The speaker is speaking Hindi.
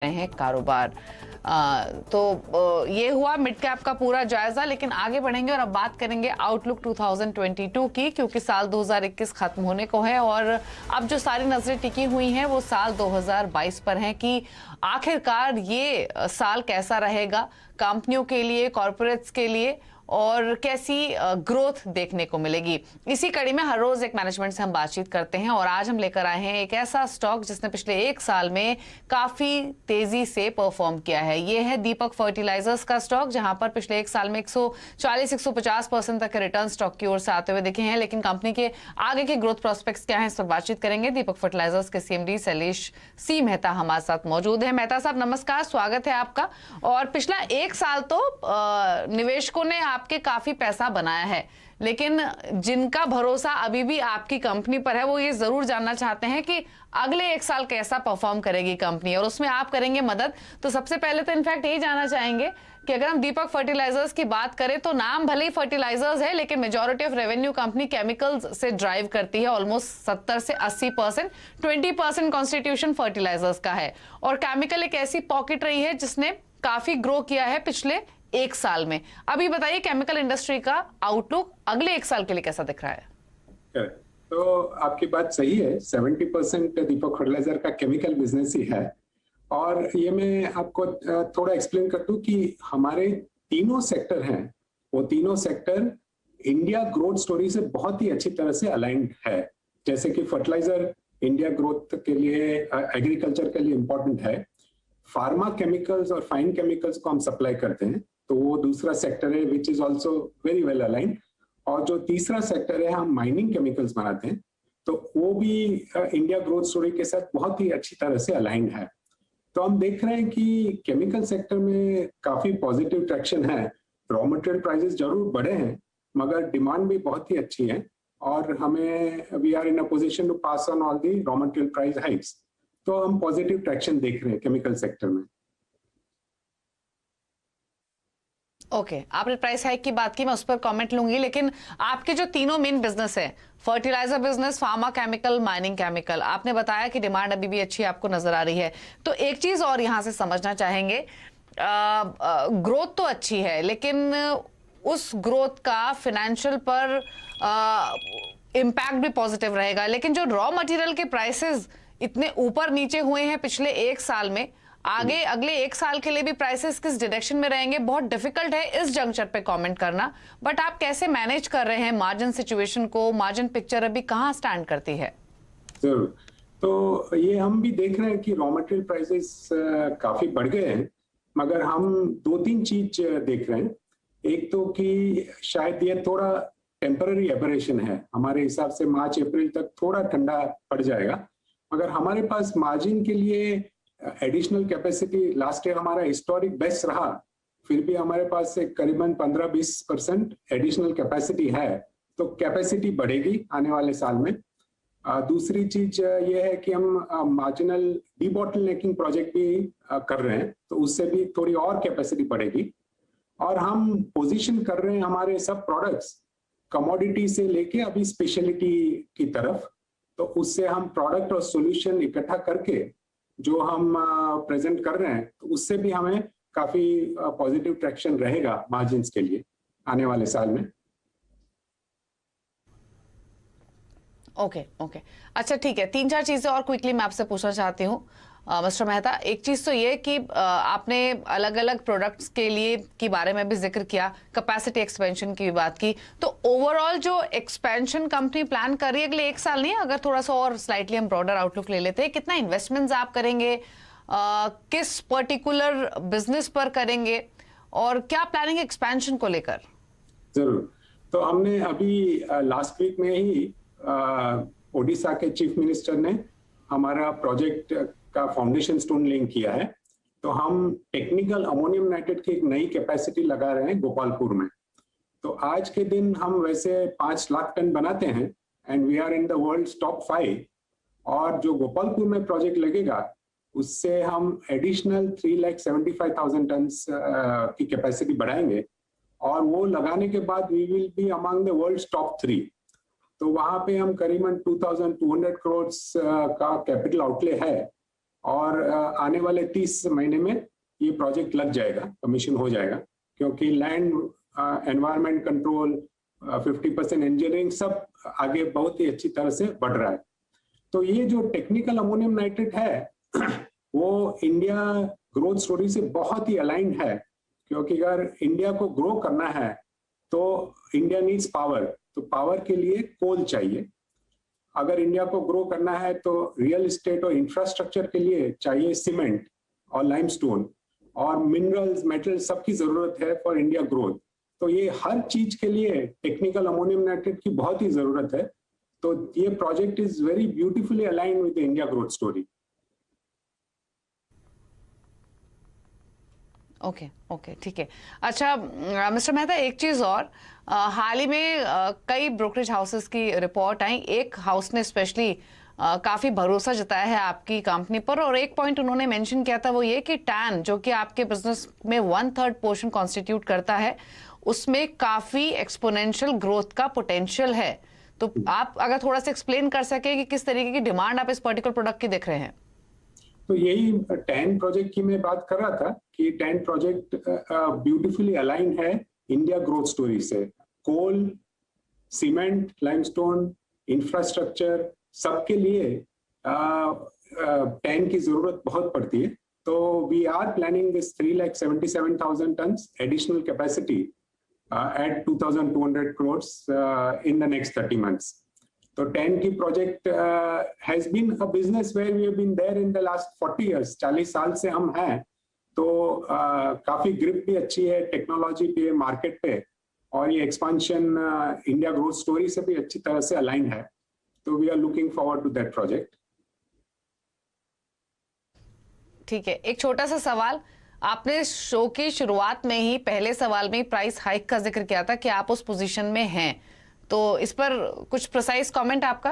हैं कारोबार। ये हुआ मिड कैप का पूरा जायजा, लेकिन आगे बढ़ेंगे और अब बात करेंगे आउटलुक 2022 की, क्योंकि साल 2021 खत्म होने को है और अब जो सारी नजरें टिकी हुई हैं वो साल 2022 पर हैं कि आखिरकार ये साल कैसा रहेगा कंपनियों के लिए, कॉर्पोरेट्स के लिए, और कैसी ग्रोथ देखने को मिलेगी। इसी कड़ी में हर रोज एक मैनेजमेंट से हम बातचीत करते हैं और आज हम लेकर आए हैं एक ऐसा स्टॉक जिसने पिछले एक साल में काफी तेजी से परफॉर्म किया है। ये है दीपक फर्टिलाइजर्स का स्टॉक, जहां पर पिछले एक साल में 140-150% तक के रिटर्न स्टॉक की ओर से आते हुए दिखे हैं। लेकिन कंपनी के आगे के ग्रोथ प्रोस्पेक्ट्स क्या हैं, इस पर बातचीत करेंगे। दीपक फर्टिलाइजर्स के सीएमडी शैलेश सी मेहता हमारे साथ मौजूद है। मेहता साहब नमस्कार, स्वागत है आपका। और पिछला एक साल तो निवेशकों ने आपके काफी पैसा बनाया है, लेकिन जिनका भरोसा अभी भी आपकी कंपनी पर है वो ये जरूर जानना चाहते हैं कि अगले एक साल कैसा परफॉर्म करेगी कंपनी और उसमें आप करेंगे मदद। तो सबसे पहले तो इनफैक्ट यही जानना चाहेंगे कि अगर हम दीपक फर्टिलाइजर्स की बात करें तो नाम भले ही फर्टिलाइजर्स है, लेकिन majority of revenue company chemicals से ड्राइव करती है। ऑलमोस्ट 70 से 80%, 20% कॉन्स्टिट्यूशन फर्टिलाइजर्स का है। और केमिकल एक ऐसी पॉकेट रही है जिसने काफी ग्रो किया है पिछले एक साल में। अभी बताइए केमिकल इंडस्ट्री का आउटलुक अगले एक साल के लिए कैसा दिख रहा है? तो आपकी बात सही है, 70% दीपक फर्टिलाइजर का केमिकल बिजनेस ही है। और ये मैं आपको थोड़ा एक्सप्लेन कर दूं कि हमारे तीनों सेक्टर हैं, वो तीनों सेक्टर इंडिया ग्रोथ स्टोरी से बहुत ही अच्छी तरह से अलाइंड है। जैसे कि फर्टिलाइजर इंडिया ग्रोथ के लिए, एग्रीकल्चर के लिए इंपॉर्टेंट है। फार्मा केमिकल्स और फाइन केमिकल्स को हम सप्लाई करते हैं, तो वो दूसरा सेक्टर है which is also very well aligned. और जो तीसरा सेक्टर है, हम माइनिंग केमिकल्स बनाते हैं, तो वो भी इंडिया ग्रोथ स्टोरी के साथ बहुत ही अच्छी तरह से अलाइंड है। तो हम देख रहे हैं कि केमिकल सेक्टर में काफी पॉजिटिव ट्रैक्शन है। रॉ मटेरियल प्राइसेस जरूर बढ़े हैं, मगर डिमांड भी बहुत ही अच्छी है और हमें we are in a position to pass on all the raw material price hikes. तो हम पॉजिटिव ट्रैक्शन देख रहे हैं केमिकल सेक्टर में। ओके, आपने प्राइस हाइक की बात की, मैं उस पर कमेंट लूंगी, लेकिन आपके जो तीनों मेन बिजनेस है, fertiliser business, pharma chemical, mining chemical, आपने बताया कि डिमांड अभी भी अच्छी आपको नजर आ रही है। तो एक चीज और यहां से समझना चाहेंगे, ग्रोथ तो अच्छी है, लेकिन उस ग्रोथ का फाइनेंशियल पर इम्पैक्ट भी पॉजिटिव रहेगा। लेकिन जो रॉ मटेरियल के प्राइसेस इतने ऊपर नीचे हुए हैं पिछले एक साल में, आगे अगले एक साल के लिए भी प्राइसेस किस डायरेक्शन में रहेंगे, बहुत डिफिकल्ट है इस जंक्चर पे कमेंट करना। बट आप कैसे मैनेज कर रहे हैं मार्जिन सिचुएशन को? मार्जिन पिक्चर अभी कहां स्टैंड करती है? जरूर, तो ये हम भी देख रहे हैं कि रॉ मटेरियल प्राइसेस काफी बढ़ गए हैं, मगर हम दो तीन चीज देख रहे हैं। एक तो कि शायद ये थोड़ा टेम्पररी एबरेशन है, हमारे हिसाब से मार्च अप्रैल तक थोड़ा ठंडा पड़ जाएगा, मगर हमारे पास मार्जिन के लिए एडिशनल कैपेसिटी, लास्ट ईयर हमारा हिस्टोरिक बेस्ट रहा, फिर भी हमारे पास एक करीबन 15-20% एडिशनल कैपेसिटी है। तो कैपेसिटी बढ़ेगी आने वाले साल में। दूसरी चीज ये है कि हम मार्जिनल डीबॉटलनेकिंग प्रोजेक्ट भी कर रहे हैं, तो उससे भी थोड़ी और कैपेसिटी बढ़ेगी। और हम पोजीशन कर रहे हैं हमारे सब प्रोडक्ट्स कमोडिटी से लेके अभी स्पेशलिटी की तरफ, तो उससे हम प्रोडक्ट और सॉल्यूशन इकट्ठा करके जो हम प्रेजेंट कर रहे हैं, तो उससे भी हमें काफी पॉजिटिव ट्रैक्शन रहेगा मार्जिन्स के लिए आने वाले साल में। ओके, अच्छा ठीक है, तीन चार चीजें और क्विकली मैं आपसे पूछना चाहती हूँ मिस्टर मेहता। एक चीज तो ये कि आपने अलग अलग प्रोडक्ट्स के लिए के बारे में भी जिक्र किया, कैपेसिटी एक्सपेंशन की भी बात की। तो ओवरऑल जो एक्सपेंशन कंपनी प्लान कर रही है अगले एक साल, नहीं, अगर थोड़ा सा और स्लाइटली हम ब्रॉडर आउटलुक ले लेते हैं, कितना इन्वेस्टमेंट्स आप करेंगे, किस पर्टिकुलर बिजनेस पर करेंगे, और क्या प्लानिंग है एक्सपेंशन को लेकर? जरूर, तो हमने अभी लास्ट वीक में ही ओडिशा के चीफ मिनिस्टर ने हमारा प्रोजेक्ट का फाउंडेशन स्टोन लेइंग किया है। तो हम टेक्निकल अमोनियम नाइट्रेट की एक नई कैपेसिटी लगा रहे हैं गोपालपुर में। तो आज के दिन हम वैसे 5 लाख टन बनाते हैं and we are in the world top 5। और जो गोपालपुर में प्रोजेक्ट लगेगा उससे हम एडिशनल 3,75,000 टन की कैपेसिटी बढ़ाएंगे, और वो लगाने के बाद we will be among the world top 3। तो वहां पे हम करीबन 2,200 करोड़ का कैपिटल आउटले है। और आने वाले 30 महीने में ये प्रोजेक्ट लग जाएगा, कमीशन हो जाएगा, क्योंकि लैंड एनवायरनमेंट कंट्रोल 50% इंजीनियरिंग सब आगे बहुत ही अच्छी तरह से बढ़ रहा है। तो ये जो टेक्निकल अमोनियम नाइट्रेट है वो इंडिया ग्रोथ स्टोरी से बहुत ही अलाइंड है, क्योंकि अगर इंडिया को ग्रो करना है तो इंडिया नीड्स पावर, तो पावर के लिए कोल चाहिए। अगर इंडिया को ग्रो करना है तो रियल एस्टेट और इंफ्रास्ट्रक्चर के लिए चाहिए सीमेंट और लाइमस्टोन और मिनरल्स, मेटल्स सबकी जरूरत है फॉर इंडिया ग्रोथ। तो ये हर चीज के लिए टेक्निकल अमोनियम नाइट्रेट की बहुत ही जरूरत है। तो ये project is very beautifully aligned with the India growth story. Okay okay, ठीक है। अच्छा मिस्टर मेहता, एक चीज और, हाल ही में कई ब्रोकरेज हाउसेस की रिपोर्ट आई, एक हाउस ने स्पेशली काफी भरोसा जताया है आपकी कंपनी पर, और एक पॉइंट उन्होंने मेंशन किया था वो ये कि टैन, जो कि आपके बिजनेस में 1/3 पोर्शन कॉन्स्टिट्यूट करता है, उसमें काफी एक्सपोनेंशियल ग्रोथ का पोटेंशियल है। तो आप अगर थोड़ा सा एक्सप्लेन कर सके कि किस तरीके की डिमांड आप इस पर्टिकुलर प्रोडक्ट की देख रहे हैं। तो यही टैन प्रोजेक्ट की मैं बात कर रहा था कि टैन प्रोजेक्ट ब्यूटीफुली अलाइन है इंडिया ग्रोथ स्टोरी से। कोल, सीमेंट, लाइमस्टोन, इंफ्रास्ट्रक्चर सबके लिए टैन की जरूरत बहुत पड़ती है। तो we are planning this 3,77,000 tons additional capacity at 2,200 crores in the next 30 months. So TAN की project has been a business where we have been there in the last 40 years. 40 साल से हम हैं, तो काफी ग्रिप भी अच्छी है, टेक्नोलॉजी भी है मार्केट पे, और ये एक्सपांशन इंडिया ग्रोथ स्टोरी से भी अच्छी तरह से अलाइन है। तो we are looking forward to that project. ठीक है, एक छोटा सा सवाल, आपने शो की शुरुआत में ही पहले सवाल में ही प्राइस हाइक का जिक्र किया था कि आप उस पोजीशन में हैं, तो इस पर कुछ प्रिसाइज कमेंट आपका?